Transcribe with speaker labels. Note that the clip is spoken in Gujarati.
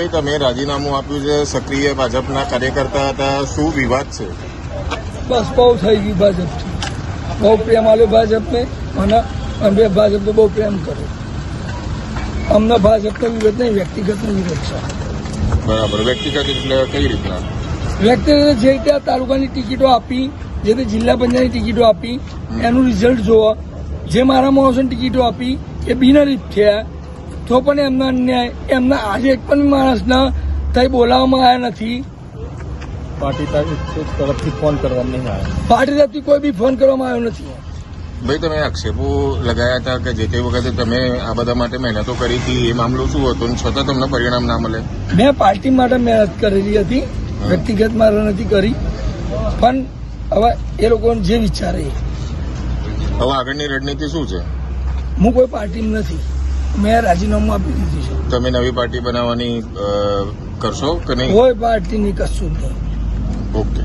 Speaker 1: ભાઈ તમે રાજીનામું આપ્યું છે, સક્રિય ભાજપના કાર્યકર્તા હતા, શું વિવાદ છે?
Speaker 2: બસ બહુ થઈ ગયું ભાજપથી, બહુ પ્રેમ આવ્યો ભાજપને અને અમે ભાજપને બહુ પ્રેમ કર્યો. અમને ભાજપનો વિરોધ નહીં, વ્યક્તિગતનો વિરોધ છે.
Speaker 1: બરાબર. વ્યક્તિગત એટલે કઈ રીતના?
Speaker 2: વ્યક્તિગત જે રીતે આ તાલુકાની ટિકિટો આપી, જે તે જિલ્લા પંચાયતની ટિકિટો આપી, એનું રિઝલ્ટ જોવા. જે મારા માણસોને ટિકિટો આપી એ બિનહરીફ થયા, તો પણ એમનો અન્યાય, એમના આજે એક પણ માણસના થઈ બોલાવવામાં આવ્યા નથી.
Speaker 3: પાર્ટી તરફથી ફોન કરવામાં નહીં આવ્યો.
Speaker 2: પાર્ટી તરફથી કોઈ બી ફોન કરવામાં આવ્યો નથી.
Speaker 1: ભાઈ તમે આક્ષેપો લગાયા હતા કે જે તે વખતે તમે આ બધા માટે મહેનતો કરી હતી, એ મામલો શું હતો અને છતાં તમને પરિણામ ના મળે?
Speaker 2: મેં પાર્ટી માટે મહેનત કરેલી હતી, વ્યક્તિગત મારે નથી કરી. પણ હવે એ લોકોને જે વિચારે.
Speaker 1: હવે આગળની રણનીતિ શું છે?
Speaker 2: હું કોઈ પાર્ટીમાં નથી, મેં રાજીનામું આપી દીધું છે.
Speaker 1: તમે નવી પાર્ટી બનાવવાની કરશો કે નહીં?
Speaker 2: કોઈ પાર્ટીની કશું જ નહીં.
Speaker 1: ઓકે.